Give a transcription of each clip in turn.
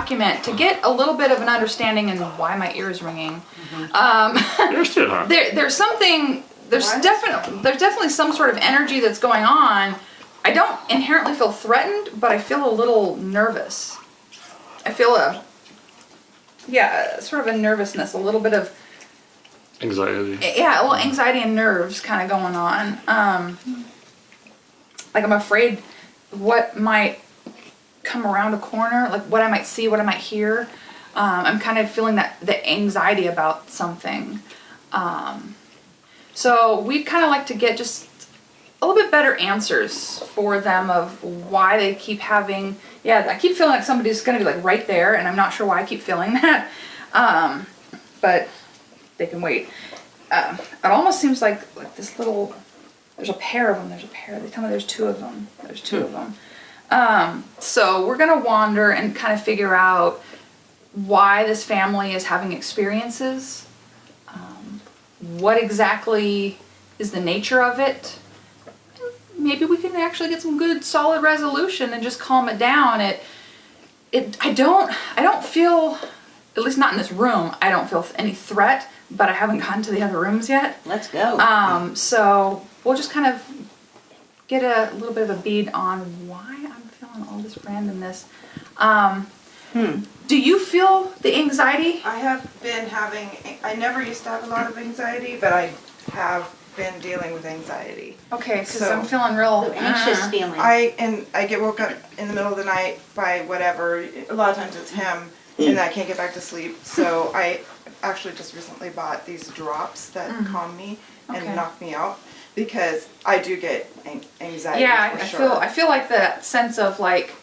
document to get a little bit of an understanding and why my ear is ringing. Yours too, huh? There's something. There's definitely some sort of energy that's going on. I don't inherently feel threatened, but I feel a little nervous. I feel sort of a nervousness, a little bit of anxiety. Yeah, a little anxiety and nerves kind of going on. Like I'm afraid what might come around a corner, like what I might see, what I might hear. I'm kind of feeling the anxiety about something. So we'd kind of like to get just a little bit better answers for them of why they keep having, I keep feeling like somebody's going to be like right there, and I'm not sure why I keep feeling that. But they can wait. It almost seems like this little, there's a pair of them, they tell me there's two of them. So we're going to wander and kind of figure out why this family is having experiences, what exactly is the nature of it. Maybe we can actually get some good solid resolution and just calm it down. I don't feel, at least not in this room, I don't feel any threat, but I haven't gotten to the other rooms yet. Let's go. So we'll just kind of get a little bit of a bead on why I'm feeling all this randomness. Do you feel the anxiety? I have been having, I never used to have a lot of anxiety, but I have been dealing with anxiety. Okay, because I'm feeling real anxious feeling. I get woke up in the middle of the night by whatever, a lot of times it's him, and I can't get back to sleep. So I actually just recently bought these drops that calm me and knock me out, because I do get anxiety. Yeah, for sure. I feel like that sense of like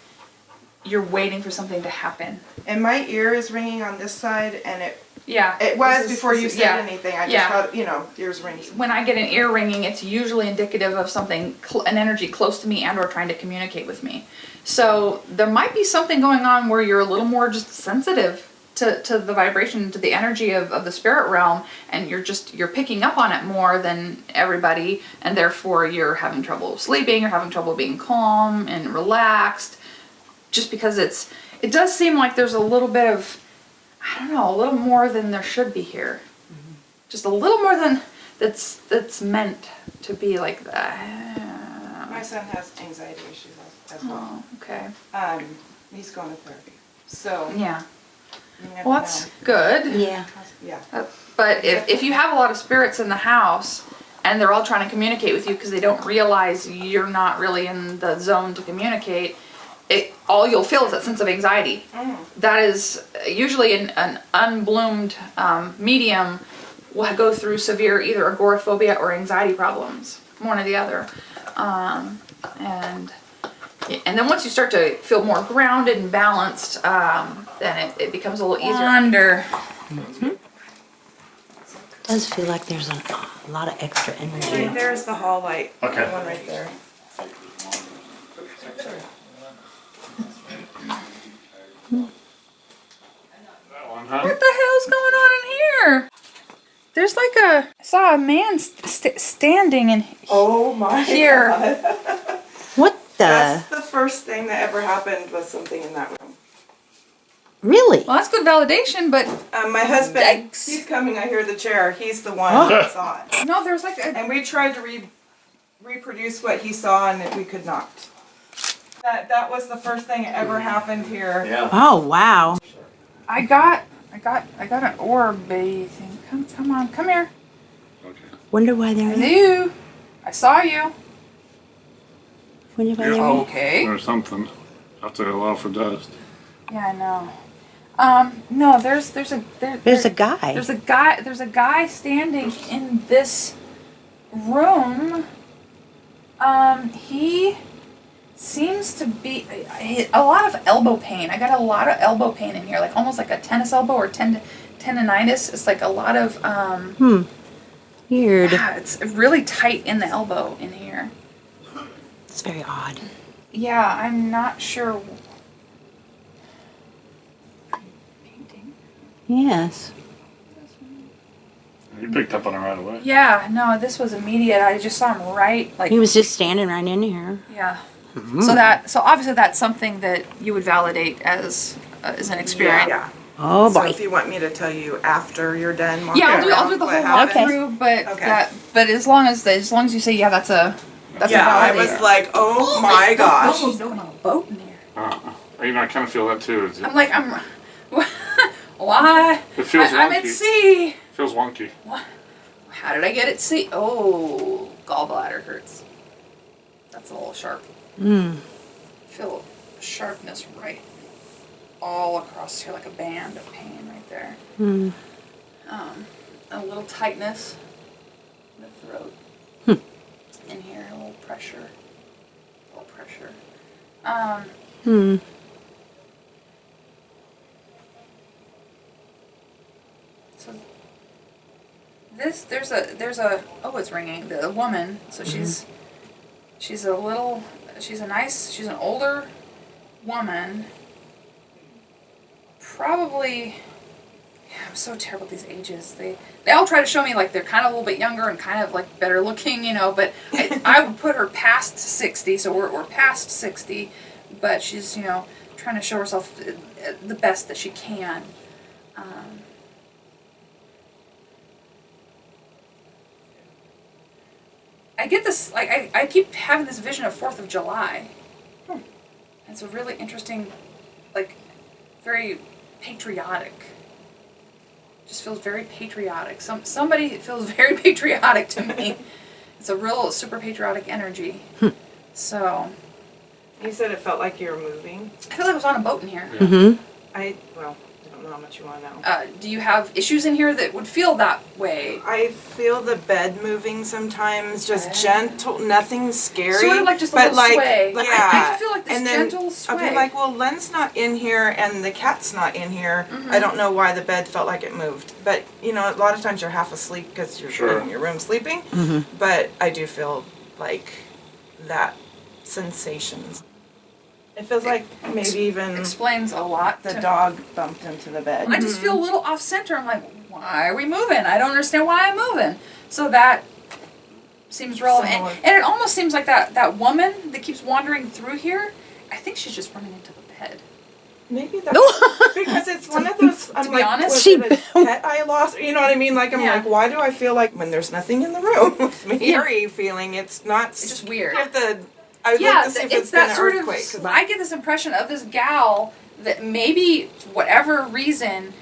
you're waiting for something to happen. And my ear is ringing on this side, and it it was before you said anything. I just thought, ears ring. When I get an ear ringing, it's usually indicative of something, an energy close to me and or trying to communicate with me. So there might be something going on where you're a little more just sensitive to the vibration, to the energy of the spirit realm, and you're picking up on it more than everybody, and therefore you're having trouble sleeping, you're having trouble being calm and relaxed, just because it does seem like there's a little bit of, I don't know, a little more than there should be here. Mm-hmm. Just a little more than that's meant to be like that. My son has anxiety issues as well. Oh, okay. He's going to therapy. So Yeah. you never Well, that's know. good. Yeah. Yeah. But if you have a lot of spirits in the house and they're all trying to communicate with you because they don't realize you're not really in the zone to communicate, all you'll feel is that sense of anxiety. That is usually an unbloomed medium will go through severe either agoraphobia or anxiety problems, one or the other. And then once you start to feel more grounded and balanced, then it becomes a little easier. It does feel like there's a lot of extra energy. Right there's the hall light. Okay. The one right there. That one, huh? What the hell's going on in here? There's like I saw a man standing in Oh my here. God. What the? That's the first thing that ever happened was something in that room. Really? Well, that's good validation, but My husband, Yikes. he's coming, I hear the chair. He's the one that saw it. no, there's like a, And we tried to reproduce what he saw, and we could not. That was the first thing that ever happened here. Yeah. Oh, wow. I got an orb thing. Come on, come here. Okay. Wonder why they're in. Hello. I saw you. Wonder why they're in. Okay. Or something. After a lot for dust. Yeah, I know. No, there's a guy. There's a guy standing in this room. He seems to be a lot of elbow pain. I got a lot of elbow pain in here, like almost like a tennis elbow or tendonitis. It's like a lot of Weird. yeah, it's really tight in the elbow in here. It's very odd. Yeah, I'm not sure. Painting. Yes. You picked up on it right away. Yeah, no, this was immediate. I just saw him right, like He was just standing right in here. yeah. So obviously that's something that you would validate as is an experience. Yeah. Oh So boy. if you want me to tell you after you're done walking Yeah, I'll do around the what whole happened. walkthrough, but Okay. but as long as you say that's a Yeah, I valid was like, oh my gosh. She's going on a boat in here. You know, I kind of feel that too. I'm like why? It feels I'm wonky. at sea. Feels wonky. What? How did I get at sea? Oh, gallbladder hurts. That's a little sharp. Feel sharpness right all across here, like a band of pain right there. A little tightness in the throat. In here, a little pressure. So there's a it's ringing. The woman. So she's an older woman. Probably. I'm so terrible at these ages. They all try to show me like they're kind of a little bit younger and kind of like better looking, but I would put her past 60, so we're past 60, but she's, trying to show herself the best that she can. I get this, like, I keep having this vision of 4th of July. It's a really interesting, like, very patriotic. Just feels very patriotic. Somebody feels very patriotic to me. It's a real super patriotic energy. So. You said it felt like you were moving. I feel like I was on a boat in here. Mm-hmm. I don't know how much you want to know. Do you have issues in here that would feel that way? I feel the bed moving sometimes, just gentle, nothing scary. Sort of like just a but little sway. Yeah. I feel like this and then gentle sway. I'll be like, well, Len's not in here and the cat's not in here. I don't know why the bed felt like it moved. But, a lot of times you're half asleep because you're in your room sleeping. But I do feel like that sensations. It feels like maybe even explains a lot. The dog bumped into the bed. I just feel a little off center. I'm like, why are we moving? I don't understand why I'm moving. So that seems relevant. And it almost seems like that woman that keeps wandering through here, I think she's just running into the bed. Maybe that's because it's one of those. I'm like, honest, was it a pet I lost? You know what I mean? Like, I'm Yeah. like, why do I feel like when there's nothing in the room with me? Eerie feeling. It's not. It's just weird. I would like to see if it's been that an sort earthquake. of. I get this impression of this gal that maybe, for whatever reason,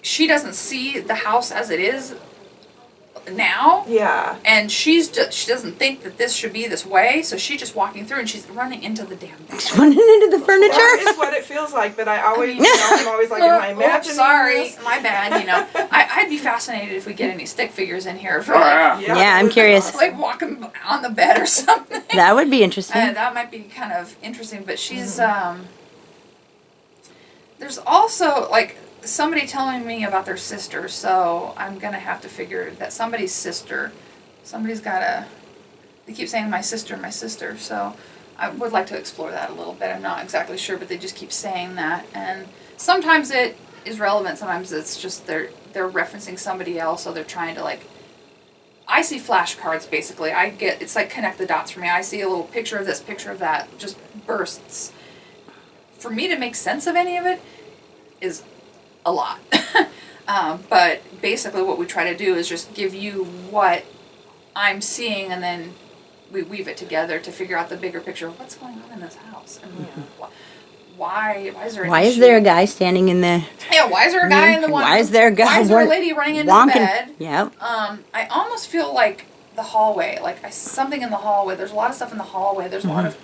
she doesn't see the house as it is now. Yeah. And she doesn't think that this should be this way, so she's just walking through and she's running into the damn bed. Running into the furniture? That is what it feels like, but I always, I'm always like, am I imagining sorry, this? my bad, I'd be fascinated if we get any stick figures in here for Yeah, I'm curious. like walking on the bed or something. That would be interesting. That might be kind of interesting, but she's, there's also, like, somebody telling me about their sister, so I'm gonna have to figure that somebody's gotta, they keep saying my sister, so I would like to explore that a little bit. I'm not exactly sure, but they just keep saying that, and sometimes it is relevant, sometimes it's just they're referencing somebody else, so they're trying to, like, I see flashcards, basically. It's like connect the dots for me. I see a little picture of this, picture of that, just bursts. For me to make sense of any of it is a lot. But basically what we try to do is just give you what I'm seeing, and then we weave it together to figure out the bigger picture of what's going on in this house. And why is there Why is there a guy standing in the... Yeah, why is there a guy in the one... Why is there a guy... Why is there a lady running into the bed? Yep. I almost feel like the hallway, something in the hallway. There's a lot of stuff in the hallway. There's a lot of...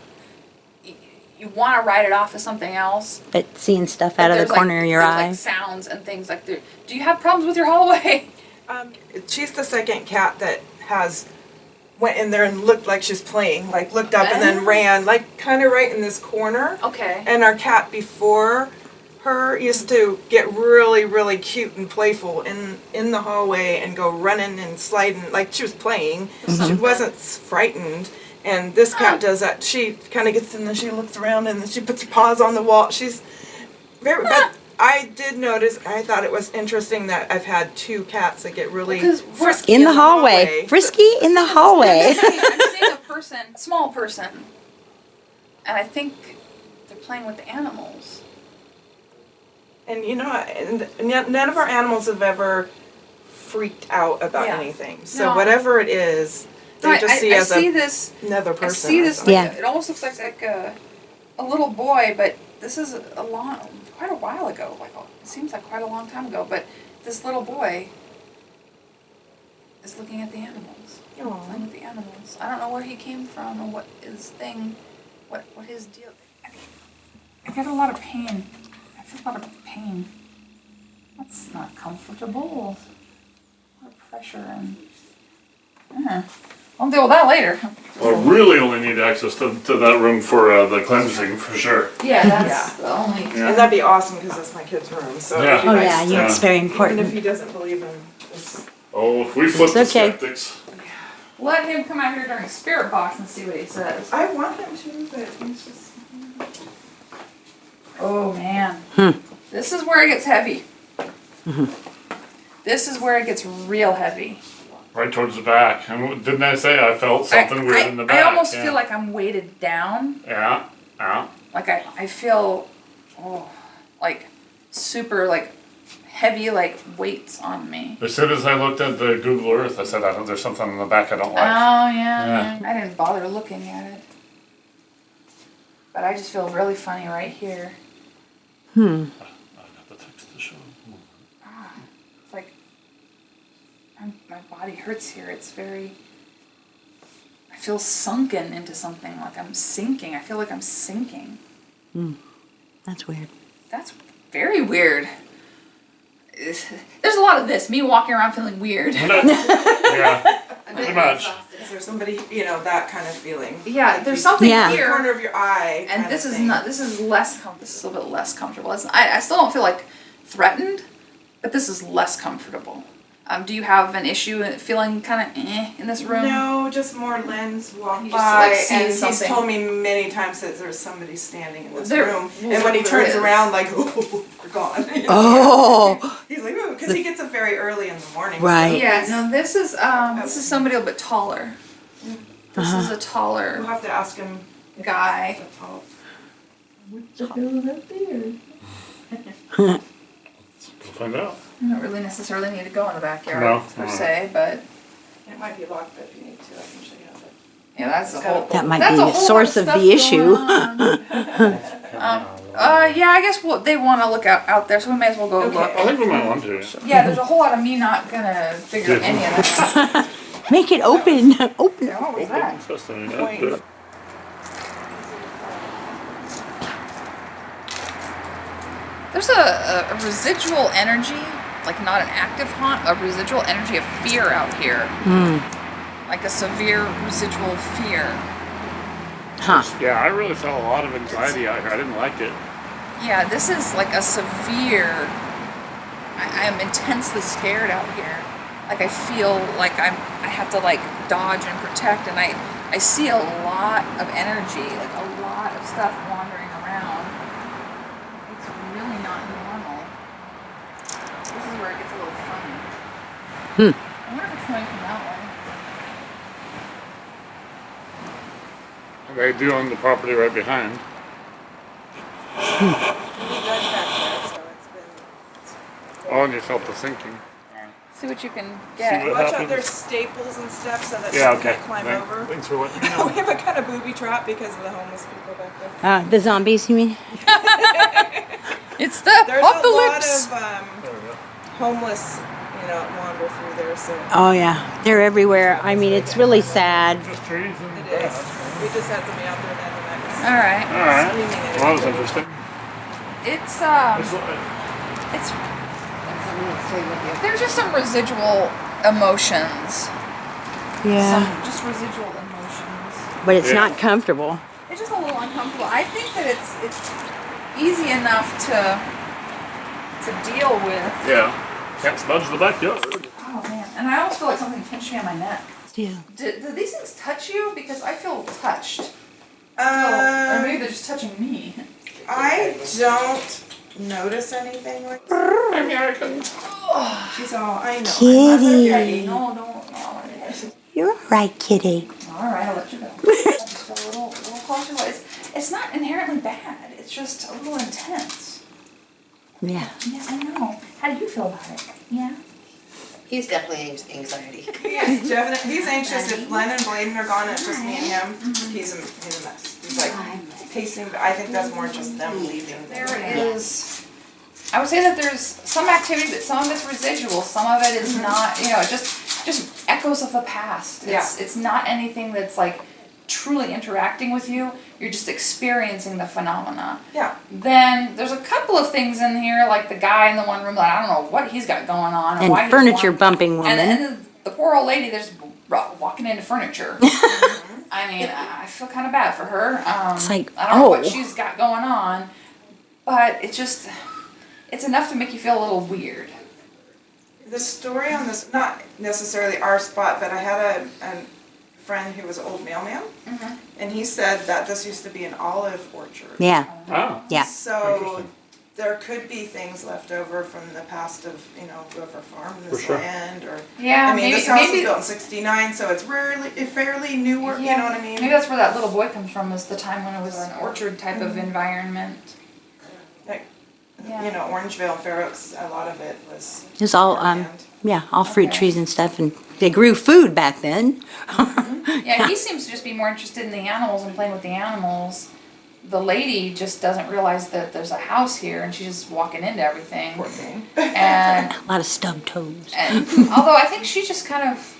You want to write it off as something else. But seeing stuff out of the corner of your eye. Like sounds and things like that. Do you have problems with your hallway? She's the second cat that went in there and looked like she's playing, like looked up and then ran, like kind of right in this corner. Okay. And our cat before her used to get really, really cute and playful in the hallway and go running and sliding like she was playing. She wasn't frightened. And this cat does that. She kind of gets in there, she looks around, and then she puts her paws on the wall. She's very, but I did notice, I thought it was interesting that I've had two cats that get really frisky in the hallway. Frisky in the hallway. I'm seeing a small person, and I think they're playing with the animals. And none of our animals have ever freaked out about Yeah. anything. So No. whatever it is, they No, just see as another person. I see or this. something. Like, it almost looks like a little boy, but this is quite a while ago. It seems like quite a long time ago. But this little boy is looking at the animals, playing with the animals. I don't know where he came from or what his thing, what his deal. I get a lot of pain. I feel a lot of pain. That's not comfortable. A lot of pressure and. I'll deal with that later. Well, really only need access to that room for the cleansing for sure. Yeah, that's the only. Yeah. And that'd be awesome because that's my kid's room. So Yeah. it'd be Oh, nice yeah, to- it's very even if important. he doesn't believe in this. Oh, we flip the okay. skeptics. Let him come out here during Spirit Box and see what he says. I want him to, but he's just. Oh man. This is where it gets heavy. This is where it gets real heavy. Right towards the back. And didn't I say I felt something weird in the back? I almost yeah. feel like I'm weighted down. Yeah, yeah. Like I feel, like super like heavy like weights on me. As soon as I looked at the Google Earth, I said, there's something in the back I don't Oh like. yeah. I didn't bother looking at it. But I just feel really funny right here. I've got the text to show. It's like my body hurts here. It's very. I feel sunken into something. Like I'm sinking. I feel like I'm sinking. That's weird. That's very weird. There's a lot of this. Me walking around feeling weird. Yeah, pretty much. Is there somebody, that kind of feeling? Yeah, there's something Yeah. The here. corner of your eye. And kind this of is thing. not. This is less. This is a little bit less comfortable. I still don't feel like threatened, but this is less comfortable. Do you have an issue feeling kind of in this room? No, just more Len's walk He just, by, like, sees and he's something. told me many times that there's somebody standing in this There- room. well, And when he there turns is. around, like, oh, we're gone. Oh, He's like, oh, because he gets up very early in the morning. Right. Yeah. No. This is somebody a little bit taller. This is a We'll taller have to ask him. guy. We'll find out. You don't really necessarily need to go in the backyard No. per se, but It might be locked, but if you need to, I can show you how to. yeah, that's the It's got whole. a- that might That's be a the whole source lot of stuff the issue. going on. Yeah, I guess they want to look out there, so we may as well go Okay. look. I think we might want to. Yeah, there's a whole lot of me not gonna figure Yeah. any of that out. Make it open. Open. Yeah, what was that? Wait. There's a residual energy, like not an active haunt, a residual energy of fear out here. Like a severe residual fear. Huh. Yeah, I really felt a lot of anxiety out here. I didn't like it. Yeah, this is like a severe. I am intensely scared out here. Like I feel like I have to like dodge and protect, and I see a lot of energy, like a lot of stuff wandering around. It's really not normal. This is where it gets a little funny. I wonder if it's coming from that way. They do own the property right behind. We drove back there, so it's been. Oh, and you felt the sinking. See what you can See get. what Watch out, happens? there's staples and stuff so that Yeah, people okay. can't climb over. Thanks for letting me We know. have a kind of booby trap because of the homeless people back there. The zombies, you mean? It's the There's a lot apocalypse. of There we go. homeless, wander through there, so Oh, yeah. They're everywhere. I mean, it's really sad. Just trees and it is. grass. We just had somebody out there that night. All right. All right. Screaming at Well, that was everybody. interesting. It's there's just some residual emotions. Yeah. Some just residual emotions. But it's Yeah. not comfortable. It's just a little uncomfortable. I think that it's easy enough to deal with. Yeah. Can't smudge the backyard. Oh man, and I almost feel like something pinched me on my neck. Yeah. Do these things touch you? Because I feel touched. Or maybe they're just touching me. I don't notice anything like that. American. She's all, I know. Kitty. No. You're all right, kitty. All right, I'll let you go. I just feel a little cautious. It's not inherently bad. It's just a little intense. Yeah. Yeah, I know. How do you feel about it? Yeah. He's definitely anxiety. He's definitely, he's anxious. If Len and Bladen are gone, it's just me and him. He's a mess. He's like pacing, but I think that's more just them leaving. There is. I would say that there's some activity, but some of it's residual. Some of it is not. You know, it just echoes of the past. It's not anything that's like truly interacting with you. You're just experiencing the phenomena. Yeah. Then there's a couple of things in here, like the guy in the one room that I don't know what he's got going on. Or why And he's furniture walking. bumping woman. And the poor old lady that's walking into furniture. I mean, I feel kind of bad for her. It's like, I don't know what oh. she's got going on, but it's enough to make you feel a little weird. The story on this, not necessarily our spot, but I had a friend who was an old mailman, and he said that this used to be an olive orchard. Yeah. Oh. Yeah. So Interesting. there could be things left over from the past of, whoever farmed this For sure. land, or Yeah, I mean, maybe, this house was maybe, built in '69, so it's fairly newer. yeah, You know what I mean? Maybe that's where that little boy comes from. Was the time when it was an orchard type of environment. Like, Yeah. Orangevale and Fair Oaks, a lot of it was. It's all, farmland. yeah, all fruit Okay. trees and stuff, and they grew food back then. Yeah, he seems to just be more interested in the animals and playing with the animals. The lady just doesn't realize that there's a house here, and she's just walking into everything. Poor thing. And A lot of stubbed toes. although I think she just kind of,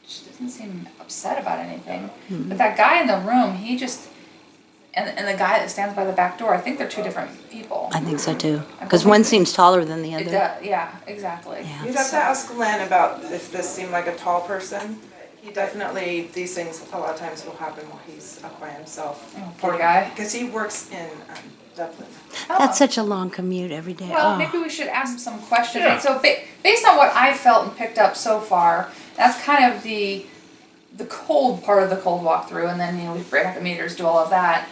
she doesn't seem upset about anything. But that guy in the room, he just, and the guy that stands by the back door, I think they're two different people. I think so too. Because one seems taller than the It other. does, yeah, exactly. Yeah. You'd have to ask Len about if this seemed like a tall person. He definitely, these things a lot of times will happen while he's up by himself. Oh, poor guy. Because he works in Dublin. That's such a long commute every day. Well, Oh. maybe we should ask him some questions. Yeah. So based on what I've felt and picked up so far, that's kind of the cold part of the cold walkthrough, and then we break out the meters, do all of that.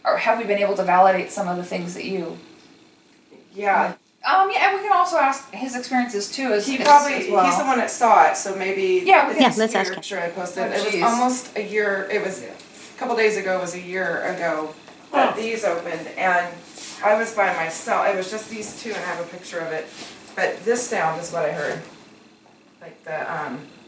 Or have we been able to validate some of the things that you? Yeah, Yeah, and we can also ask his experiences too. As he as probably, well. he's the one that saw it, so maybe. Yeah, we if can- it's Yeah, let's ask here, him. Sure, I posted. Oh, It was geez. almost a year, it was, a couple days ago was a year ago that these opened, and I was by myself, it was just these two, and I have a picture of it. But this sound is what I heard. Like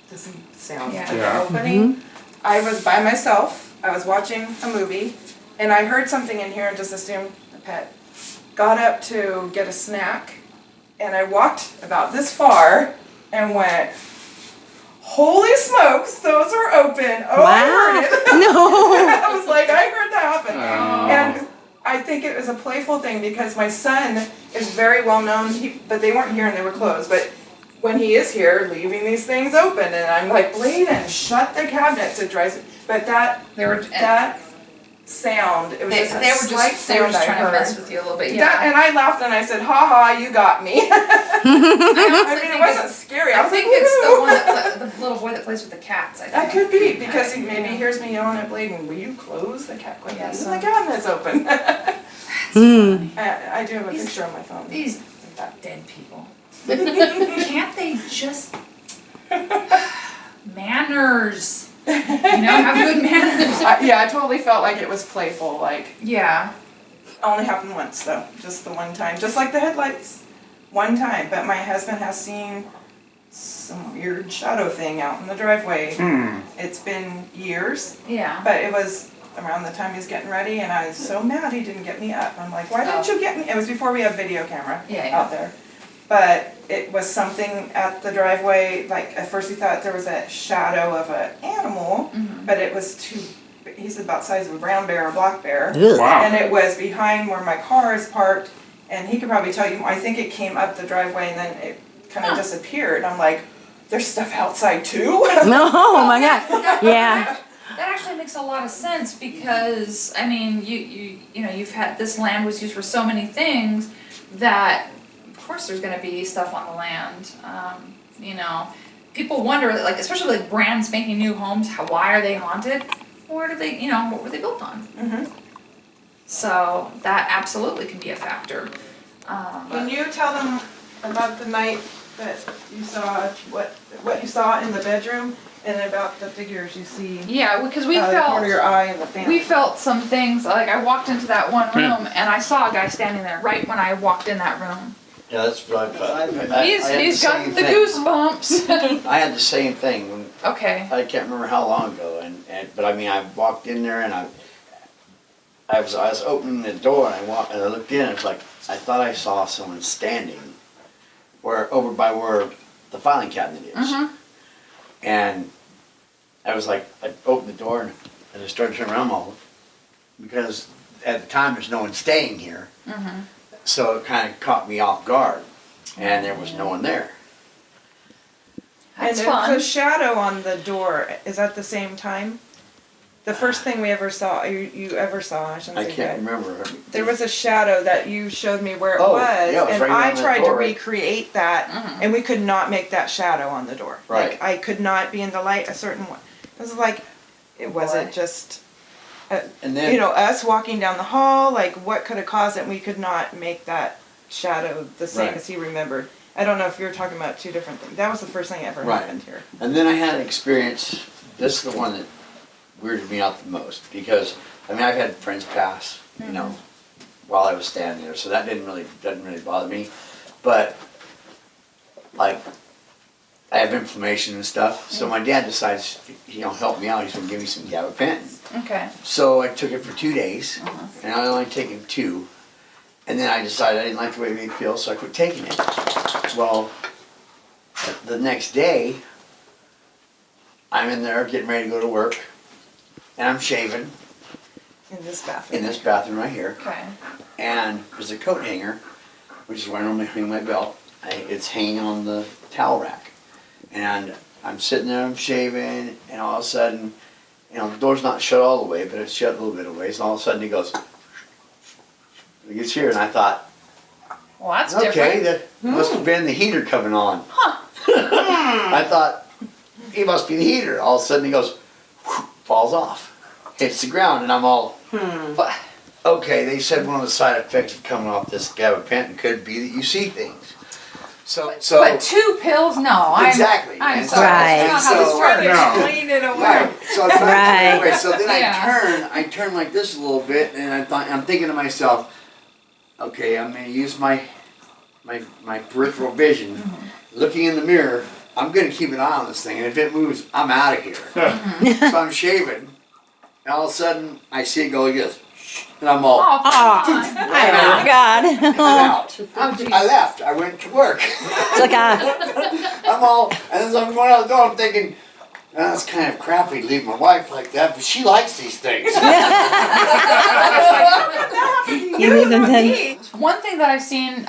this sound, Yeah. like the Yeah. opening. I was by myself, I was watching a movie, and I heard something in here and just assumed a pet. Got up to get a snack, and I walked about this far and went, holy smokes, those are open. Oh, I heard it. No. I was like, I heard that happen. Oh. And I think it was a playful thing because my son is very well known, but they weren't here and they were closed. But when he is here, leaving these things open, and I'm like, Bladen, shut the cabinets. It drives me. But that sound, it was just a slight they were sound just I trying to mess heard. with you a little bit. That, Yeah. and I laughed and I said, ha ha, you got me. I mean, it wasn't scary. I I was think like, it's the "Woo." one that the little boy that plays with the cats. I think. That could be, because he maybe hears me yelling at Bladen, will you close the cat? Like, Yeah, leave so- the cabinets open. Hmm. I do have a picture on my phone. These dead people. Can't they just manners? Have good manners. Yeah, I totally felt like it was playful, like, Yeah. only happened once though, just the one time, just like the headlights, one time. But my husband has seen some weird shadow thing out in the driveway. It's been years, Yeah. but it was around the time he was getting ready, and I was so mad he didn't get me up. I'm like, why didn't you get me? It was before we had video camera Yeah. out there. But it was something at the driveway, like at first he thought there was a shadow of an animal, but it was he's about the size of a brown bear or black bear. Ugh. Wow. And it was behind where my car is parked, and he could probably tell you, I think it came up the driveway and then it kind of disappeared. I'm like, there's stuff outside too? No, oh my God. Yeah. That actually makes a lot of sense because you've had this land was used for so many things that of course there's going to be stuff on the land. People wonder, like especially like brand spanking new homes, why are they haunted? What were they built on? So that absolutely can be a factor. When you tell them about the night But you saw what you saw in the bedroom and about the figures you see. Yeah, because we out of the corner of your felt eye and the fan. we felt some things. Like I walked into that one room and I saw a guy standing there right when I walked in that room. Yeah, that's what I felt. He's got the goosebumps. I had the same thing when Okay. I can't remember how long ago, but I mean I walked in there and I was opening the door and I looked in and it was like I thought I saw someone standing over by where the filing cabinet is. Mm-hmm. And I was like, I opened the door and I started turning around all because at the time there's no one staying here. Mm-hmm. So it kind of caught me off guard and there was no one there. That's and fun. there's a shadow on the door. Is that the same time? The first thing we ever saw, you ever saw, I shouldn't I say can't that. remember. There was a shadow that you showed me where it Oh, was, yeah, it was and right I on that tried to door, right? recreate that, and we could not make that shadow on the door. Right. Like, I could not be in the light a certain way. It was like, it wasn't just, And then us walking down the hall, like what could have caused it, and we could not make that shadow the same Right. as he remembered. I don't know if you're talking about two different things. That was the first thing that ever Right. happened here. And then I had an experience, this is the one that weirded me out the most, because, I mean, I've had friends pass, you know, while I was standing there, so that doesn't really bother me. But, like, I have inflammation and stuff, so my dad decides, help me out, he's gonna give me some gabapentin. Okay. So I took it for 2 days, and I only taken 2. And then I decided I didn't like the way it made me feel, so I quit taking it. Well, the next day, I'm in there getting ready to go to work, and I'm shaving In this bathroom. in this bathroom right here. Okay. And there's a coat hanger, which is where I normally hang my belt. It's hanging on the towel rack. And I'm sitting there, I'm shaving, and all of a sudden, the door's not shut all the way, but it's shut a little bit of ways, and all of a sudden he goes, he gets here, and I thought, Well, that's okay, different. that must have been the heater coming on. I thought, it must be the heater. All of a sudden he goes, falls off, hits the ground, and I'm all, But, okay, they said one of the side effects of coming off this gabapentin could be that you see things. So but 2 pills? No. Exactly. I'm And sorry. Right. That's not how this Right. works. No. Clean it away. right, so it's Right. anyway, so then Yeah. I turn like this a little bit, and I'm thinking to myself, okay, I'm gonna use my peripheral vision, looking in the mirror. I'm gonna keep an eye on this thing, and if it moves, I'm out of here. So I'm shaving, and all of a sudden I see it go like this, and I'm all, Oh, come on. Oh my God. I'm out. Oh, geez. I left. I went to work. Look out. I'm all, and as I'm going out the door, I'm thinking, that's kind of crappy to leave my wife like that, but she likes these things. You leave them then. One thing that I've seen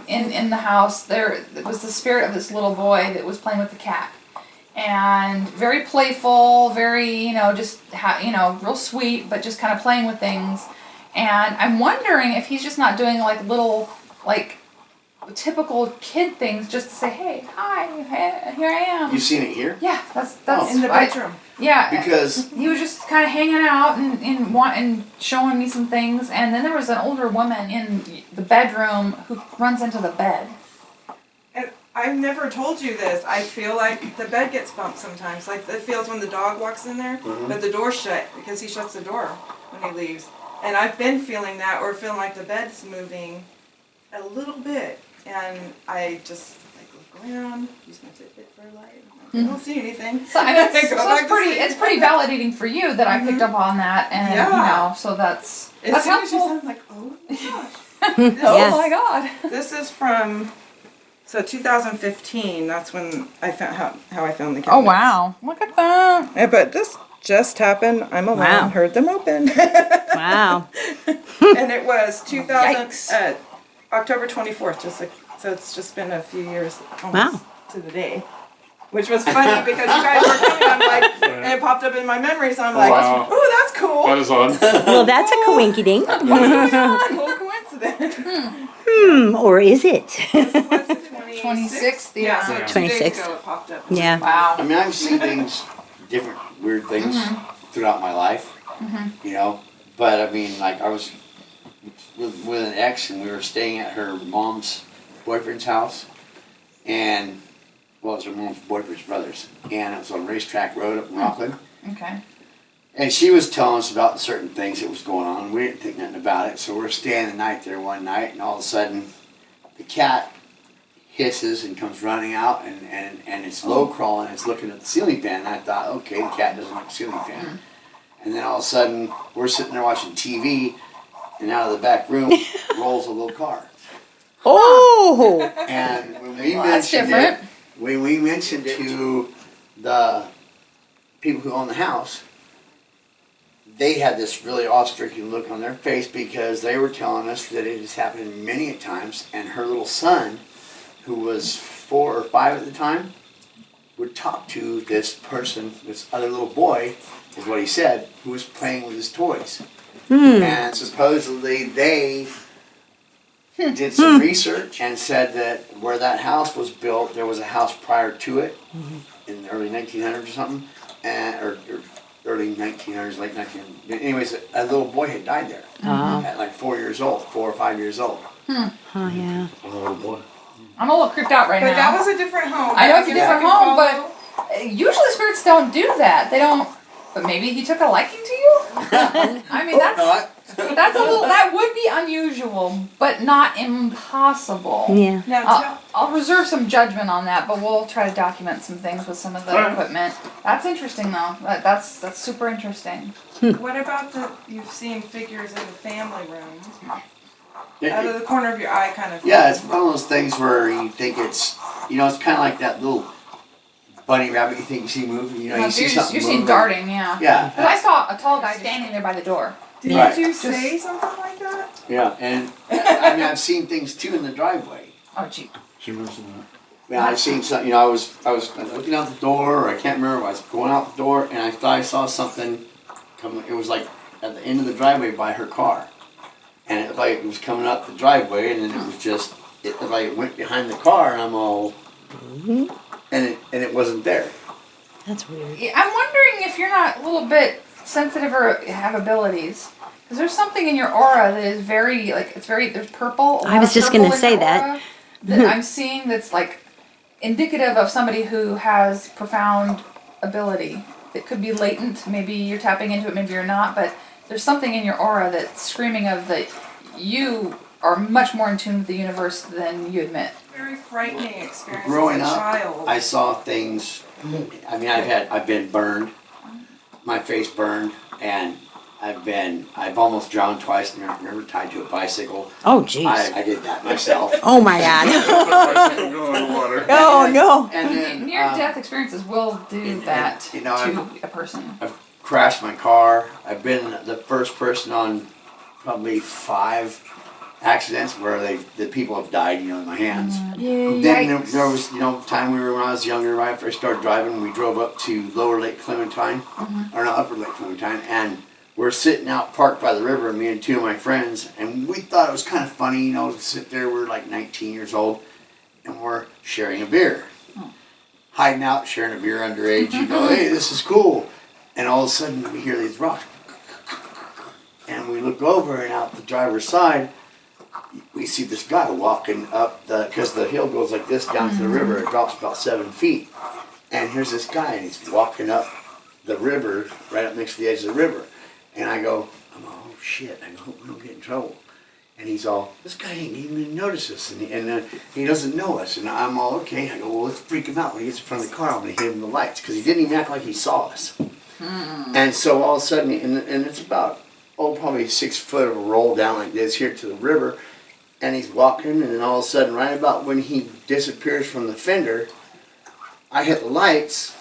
in the house, there was the spirit of this little boy that was playing with the cat. And very playful, very, just, real sweet, but just kind of playing with things. And I'm wondering if he's just not doing like little, like, typical kid things just to say, hey, hi, here I am. You seen it here? Yeah, that's In the bedroom. Yeah, Because he was just kind of hanging out and showing me some things. And then there was an older woman in the bedroom who runs into the bed. And I've never told you this. I feel like the bed gets bumped sometimes. Like it feels when the dog walks in there, but the door's shut because he shuts the door when he leaves. And I've been feeling that, or feeling like the bed's moving a little bit. And I just look around, use my Fitbit for a light. I don't see anything. So, I mean, it's, Go so back it's to pretty. sleep. It's pretty validating for you that I picked up on that, and Yeah. so that's As soon as you helpful. said, I'm like, oh my gosh. Oh Yes. my god! This is from 2015. That's when I found how I found the cabinets. Oh wow! Look at that. Yeah, but this just happened. I'm alone. Wow. Heard them open. Wow. And it was 2000 Yikes. October 24th. So it's just been a few years almost Wow. to the day. Which was funny because you guys were coming. I'm like, and it popped up in my memory. So I'm like, Wow. oh, that's cool. That is odd. Well, that's a coinky dink. Cool coincidence. Or is it? 26th, Yeah, so yeah. 2 days 26th. ago it popped up. Yeah. I Wow. mean, I've seen things, different weird things throughout my life, but I mean, like I was with an ex and we were staying at her mom's boyfriend's house, and well, it's her mom's boyfriend's brothers, and it was on Racetrack Road up in Rockland. Okay. And she was telling us about certain things that was going on. We didn't think nothing about it, so we're staying the night there one night, and all of a sudden, the cat hisses and comes running out, and it's low crawling. It's looking at the ceiling fan. And I thought, okay, the cat doesn't like the ceiling fan. And then all of a sudden, we're sitting there watching TV, and out of the back room rolls a little car. Oh! And when we Well, that's mentioned different. it, when we mentioned it to the people who own the house, they had this really awe-stricken look on their face because they were telling us that it has happened many a times, and her little son, who was 4 or 5 at the time, would talk to this person, this other little boy, is what he said, who was playing with his toys. And supposedly they did some research and said that where that house was built, there was a house prior to it in the early 1900s or something, or early 1900s, late 1900s. Anyways, a little boy had died there at like 4 years old, 4 or 5 years old. Oh, yeah. A little boy. I'm a little creeped out right But now. that was a different home. I know it's a guess different I home, could follow. but usually spirits don't do that. They don't. But maybe he took a liking to you. I mean, that's a little. That would be unusual, but not impossible. Yeah. Now, I'll reserve some judgment on that, but we'll try to document some things with some of the Alright. equipment. That's interesting, though. That's super interesting. what about you've seen figures in the family room? Out of the corner of your eye, kind of. Yeah, it's one of those things where you think it's, it's kind of like that little bunny rabbit you think you see moving. You see something you're moving. seeing darting, yeah. Yeah. Because I saw a tall guy standing there by the door. Did Right. you say something like that? Yeah, and I mean I've seen things too in the driveway. Oh, gee. She mentioned that. Yeah, I've seen something. I was looking out the door, or I can't remember. I was going out the door, and I thought I saw something coming. It was like at the end of the driveway by her car, and it looked like it was coming up the driveway, and then it was just it looked like it went behind the car, and I'm all, and it wasn't there. That's weird. Yeah, I'm wondering if you're not a little bit sensitive or have abilities. Because there's something in your aura that is very, there's purple. I was just gonna say that. Aura that I'm seeing that's like indicative of somebody who has profound ability. That could be latent. Maybe you're tapping into it, maybe you're not. But there's something in your aura that's screaming of that you are much more in tune with the universe than you admit. Very frightening experience Growing as a up, child. I saw things. I mean, I've been burned, my face burned, and I've almost drowned twice. Never tied to a bicycle. Oh, jeez. I did that myself. Oh, my God. Bicycle go in the water. Oh, no. And then Near-death experiences will do and- that you know, to a person. I've crashed my car. I've been the first person on probably 5 accidents where the people have died, in my hands. Then there was, time when I was younger, right after I started driving, we drove up to Lower Lake Clementine, or not Upper Lake Clementine, and we're sitting out parked by the river, me and 2 of my friends, and we thought it was kind of funny, to sit there. We're like 19 years old, and we're sharing a beer. Hiding out, sharing a beer underage, hey, this is cool. And all of a sudden, we hear these rocks. And we look over, and out the driver's side, we see this guy walking up because the hill goes like this down to the river. It drops about 7 feet. And here's this guy, and he's walking up the river, right up next to the edge of the river. And I'm oh shit, I hope we don't get in trouble. And he's all, this guy ain't even notice us, and he doesn't know us. And I'm all, okay. I go, well, let's freak him out. When he gets in front of the car, I'm going to hit him the lights, because he didn't even act like he saw us. And so all of a sudden, and it's about, probably 6 foot of a roll down like this here to the river. And he's walking, and then all of a sudden, right about when he disappears from the fender, I hit the lights,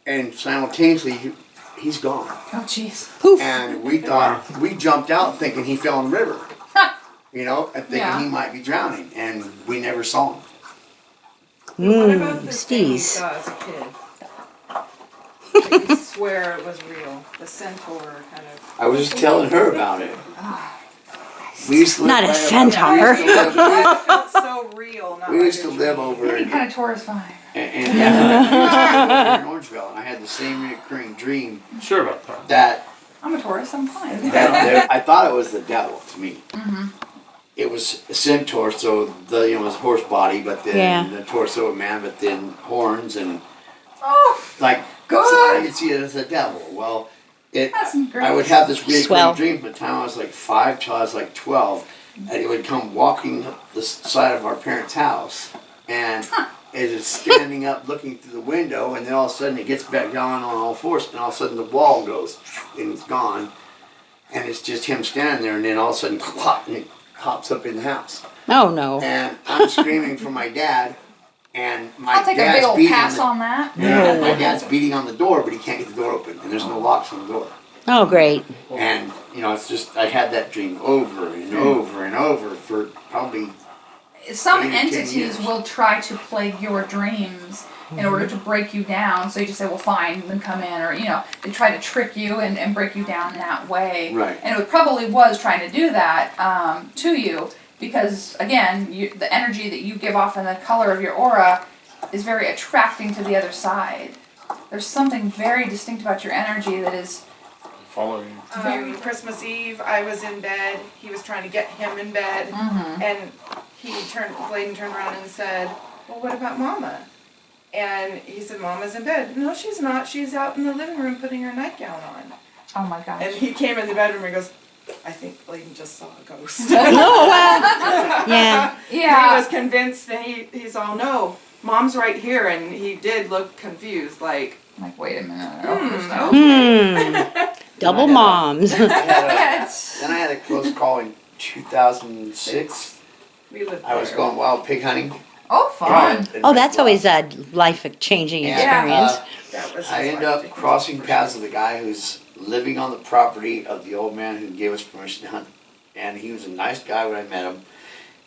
and simultaneously, he's gone. Oh, jeez. And we thought, we jumped out thinking he fell in the river, and thinking he might be drowning, and we never saw him. What about the thing you Steez. saw as a kid? That you swear it was real. The centaur kind of. I was just telling her about it. We used to live Not a right centaur. It felt so real. Not We used like to a live dream. over Any in, kind of tour is fine. in Orangeville, and I had the same recurring dream Sure about that. that I'm a tourist, I'm fine. I thought it was the devil to me. it was a centaur, so it was a horse body, but then Yeah. the torso of man, but then horns and Oh, like good. So I could see it as a devil. Well, That's great. I would have this recurring Swell. dream from the time I was like 5 till I was like 12, and it would come walking up the side of our parents' house, and it is standing up looking through the window, and then all of a sudden it gets back down on all fours, and all of a sudden the wall goes and it's gone, and it's just him standing there, and then all of a sudden clop, and it pops up in the house, Oh, no. and I'm screaming for my dad, and my I'll take a big dad's old beating pass on on that. the, my dad's beating on the door, but he can't get the door open, and there's no locks on the door. Oh, great. And, it's just, I had that dream over and over and over for probably, Some 8 or 10 entities years. will try to plague your dreams in order to break you down. So you just say, well, fine, then come in. Or, they try to trick you and break you down in that way. Right. And it probably was trying to do that to you because, again, the energy that you give off and the color of your aura is very attracting to the other side. There's something very distinct about your energy that is Following. Christmas Eve, I was in bed. He was trying to get him in bed, and Bladen turned around and said, "Well, what about Mama?" And he said, "Mama's in bed." "No, she's not. She's out in the living room putting her nightgown on." oh my gosh. And he came in the bedroom and goes, "I think Bladen just saw a ghost." Oh, wow. Yeah. He yeah. was convinced, and he's all, "No, Mom's right here," and he did look confused, like. Like, wait a minute. Oh, Double Yeah. moms. I had yeah, it's then I had a close call in 2006. We lived I was there. going wild pig hunting. fun. Oh, that's always a life-changing Yeah. experience. That was I his ended up life. crossing paths with a guy who's living on the property of the old man who gave us permission to hunt. And he was a nice guy when I met him.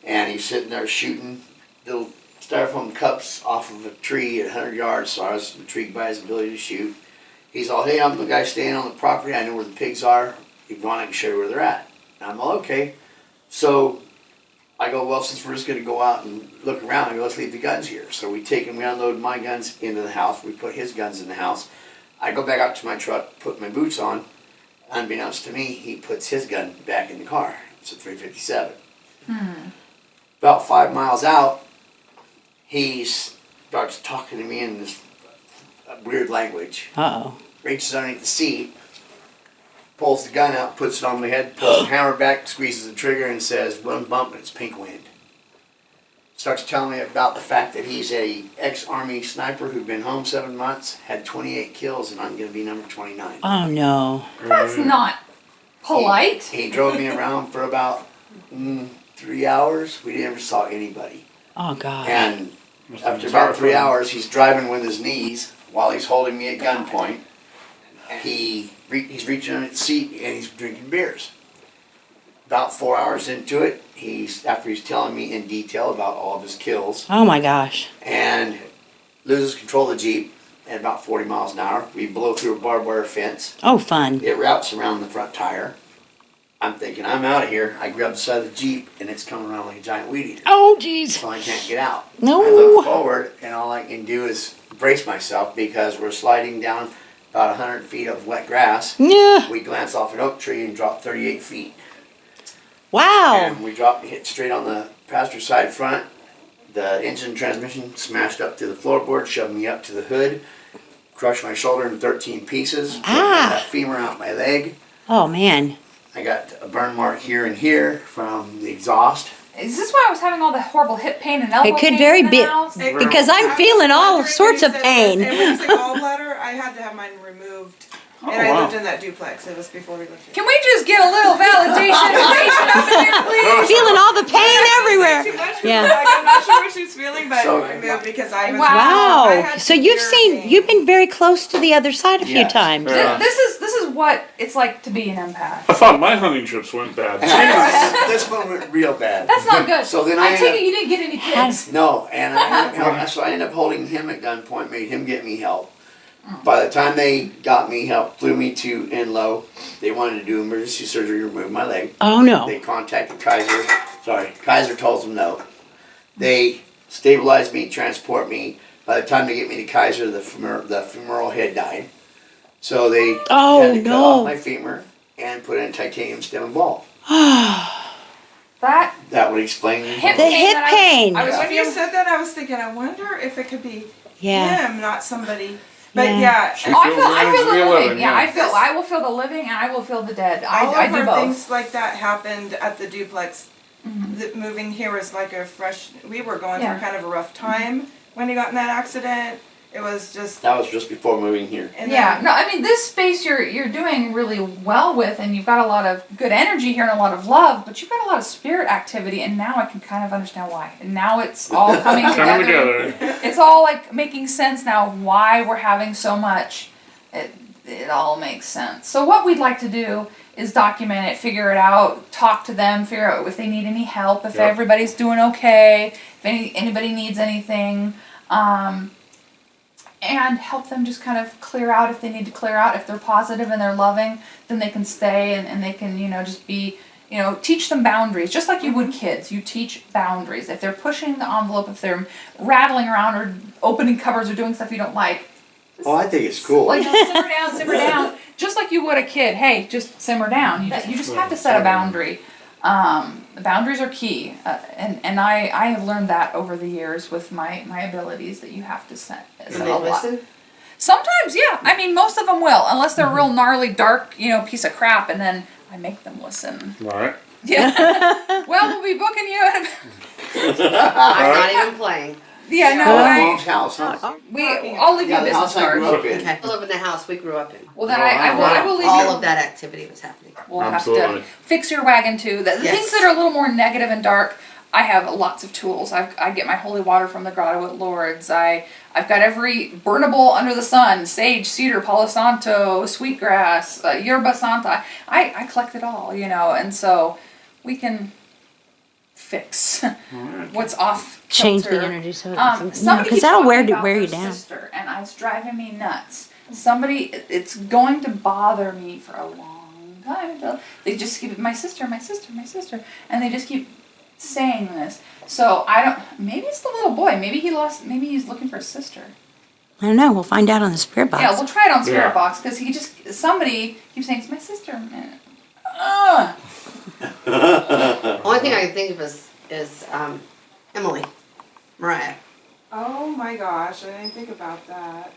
And he's sitting there shooting little styrofoam cups off of a tree at 100 yards, so I was intrigued by his ability to shoot. He's all, "Hey, I'm the guy staying on the property. I know where the pigs are. If you want, I can show you where they're at." And I'm all, "Okay." So I go, "Well, since we're just going to go out and look around, I go, let's leave the guns here." So we unload my guns into the house. We put his guns in the house. I go back out to my truck, put my boots on. Unbeknownst to me, he puts his gun back in the car. It's a .357. About 5 miles out, he starts talking to me in this weird language. Uh-oh. Reaches underneath the seat, pulls the gun out, puts it on my head, pulls the hammer back, squeezes the trigger, and says, "One bump and it's pink wind." Starts telling me about the fact that he's a ex-Army sniper who'd been home 7 months, had 28 kills, and I'm going to be number 29. Oh, no. That's not polite. He drove me around for about 3 hours. We never saw anybody. Oh, God. And Must have after been about 3 terrifying. hours, he's driving with his knees while he's holding me at gunpoint. He's reaching under the seat and he's drinking beers. About 4 hours into it, after he's telling me in detail about all of his kills, Oh, my gosh. and loses control of the Jeep at about 40 miles an hour. We blow through a barbed wire fence. Oh, fun. It wraps around the front tire. I'm thinking, I'm out of here. I grab the side of the Jeep and it's coming around like a giant weed eater. Oh, jeez. So I can't get out. No. I look forward and all I can do is brace myself because we're sliding down about 100 feet of wet grass. Yeah. We glance off an oak tree and drop 38 feet. Wow. And we hit straight on the passenger side front. The engine transmission smashed up to the floorboard, shoved me up to the hood, crushed my shoulder in 13 pieces, broke that femur out my leg. Oh, man. I got a burn mark here and here from the exhaust. Is this why I was having all the horrible hip pain and elbow It could pain very in the be- house? Because I'm feeling all sorts of pain. And when you say gallbladder, I had to have mine removed. And I wow. lived in that duplex. It was before we lived here. Can we just get a little validation up in here, please? Feeling all the pain everywhere. Too much. Yeah. Like, I'm not sure what she's feeling, but So- I moved because I was. I Wow. had So you've severe pain. you've been very close to the other side a few Yes. times. Yeah. This is what it's like to be an empath. I thought my hunting trips went bad. This one went real bad. That's not good. So then I I take it you didn't get any kids. No, and I ended up holding him at gunpoint, made him get me help. By the time they got me help, flew me to Enloe. They wanted to do emergency surgery, remove my leg. Oh, no. They contacted Kaiser. Sorry, Kaiser told them no. They stabilized me, transport me. By the time they get me to Kaiser, the femoral head died. So they Oh, had to cut no. off my femur and put in titanium stem and ball. That would explain hip The hip that pain. I was When you feeling. said that, I was thinking, I wonder if it could be Yeah. him, not somebody. But Yeah. yeah, She Oh, I feels feel the the energy of living. living, Yeah, yeah. I will feel the living and I will feel the dead. all I of do our both. things like that happened at the duplex. The moving here was like a fresh. We were going Yeah. through kind of a rough time when he got in that accident. It was just. That was just before moving here. And Yeah, then- no, I mean this space you're doing really well with, and you've got a lot of good energy here and a lot of love, but you've got a lot of spirit activity, and now I can kind of understand why. And now it's all coming Coming together. together. It's all like making sense now why we're having so much. It all makes sense. So what we'd like to do is document it, figure it out, talk to them, figure out if they need any help, if Yep. everybody's doing okay, if anybody needs anything. And help them just kind of clear out if they need to clear out. If they're positive and they're loving, then they can stay and they can, just be, teach them boundaries. Just like you would kids. You teach boundaries. If they're pushing the envelope, if they're rattling around or opening cupboards or doing stuff you don't like, Oh, I think it's cool. like just simmer down. Just like you would a kid. Hey, just simmer down. You just have to set a boundary. Boundaries are key, and I have learned that over the years with my abilities that you have to set Do a they lot. listen? Sometimes, yeah. I mean, most of them will, unless they're a real gnarly, dark, piece of crap, and then I make them listen. Right. Yeah. Well, we'll be booking you. I'm not even playing. Yeah, no, Mom's house, huh? I'll leave you Yeah, a the business house I grew card. up in. Okay. I live in the house we grew up in. Well, then I will leave All you. of that activity was happening. We'll have Absolutely. to fix your wagon too. The Yes. things that are a little more negative and dark, I have lots of tools. I get my holy water from the grotto at Lourdes. I've got every burnable under the sun: sage, cedar, palo santo, sweetgrass, yerba santa. I collect it all, and so we can fix what's off Change the kilter. energy so Somebody because keeps that'll talking about wear their you down. sister, and it's driving me nuts. It's going to bother me for a long time. They just keep my sister, and they just keep saying this. So I don't. Maybe it's the little boy. Maybe he's looking for a sister. I don't know. We'll find out on the spirit box. Yeah, we'll try it on Spirit Yeah. Box because somebody keeps saying it's my sister. Man. Only thing I can think of is Emily, Mariah. Oh my gosh, I didn't think about that.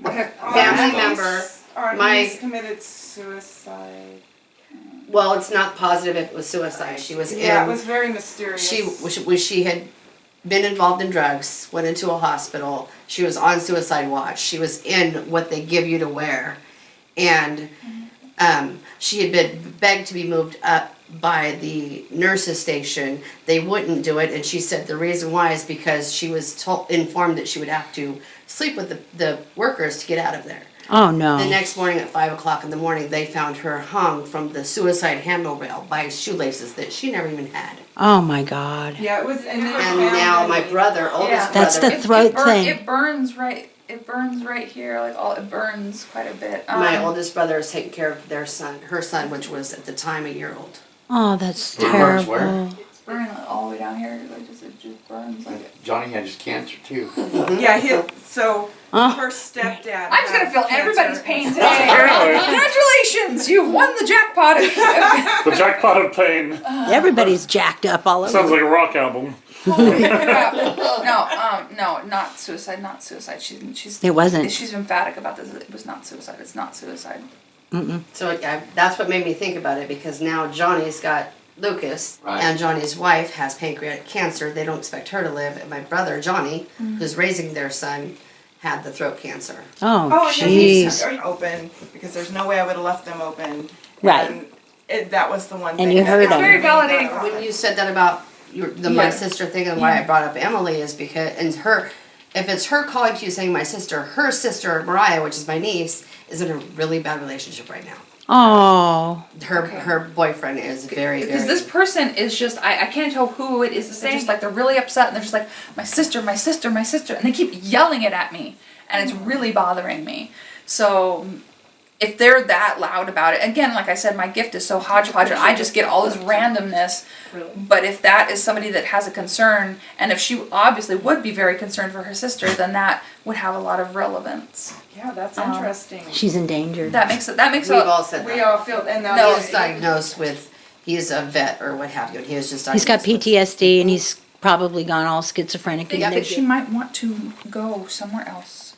Okay. Family member. Our My- niece committed suicide. Well, it's not positive if it was suicide. She was Yeah, it in. was very mysterious. She had been involved in drugs, went into a hospital. She was on suicide watch. She was in what they give you to wear, and she had been begged to be moved up by the nurses station. They wouldn't do it, and she said the reason why is because she was informed that she would have to sleep with the workers to get out of there. Oh no. The next morning at 5 o'clock in the morning, they found her hung from the suicide handrail by shoelaces that she never even had. Oh my God. Yeah, it was. And And now my brother, oldest Yeah. That's brother, the throat thing. It burns right. It burns right here. It burns quite a bit. my oldest brother is taking care of her son, which was at the time a year old. Oh, that's It burns where? terrible. It's burning all the way down here. It just burns like. Johnny had his cancer too. Yeah, so Oh. her stepdad. I'm just gonna had feel cancer. everybody's pain today. Really? Congratulations, you've won the jackpot. The jackpot of pain. Everybody's jacked up all over. Sounds like a rock album. Holy crap. No, not suicide, not suicide. She's. It wasn't. She's emphatic about this. It was not suicide. It's not suicide. So that's what made me think about it, because now Johnny's got Lucas, Right. and Johnny's wife has pancreatic cancer. They don't expect her to live. And my brother, Johnny, who's raising their son, had the throat cancer. Oh, Oh, and then he jeez. are open because there's no way I would have left them open. Right. And that was the one And thing. you that heard got him. Very me validating. about When it. you said that about my Yeah. sister thing, and why I brought up Emily is because, if it's her calling to you saying my sister, her sister Mariah, which is my niece, is in a really bad relationship right now. Oh. Her boyfriend is very, Because very. this person is just, I can't tell who it is. They're just like, they're really upset and they're just like, my sister, my sister, my sister. And they keep yelling it at me. And it's really bothering me. So if they're that loud about it, again, like I said, my gift is so hodgepodge. I just get all this randomness. But if that is somebody that has a concern, and if she obviously would be very concerned for her sister, then that would have a lot of relevance. Yeah, that's interesting. She's in danger. That makes We've all said We that. all feel, and No, He was diagnosed with, he's a vet or what have you, and he was just He's got diagnosed with- PTSD and he's probably gone all schizophrenic. I and think she might want to go somewhere else.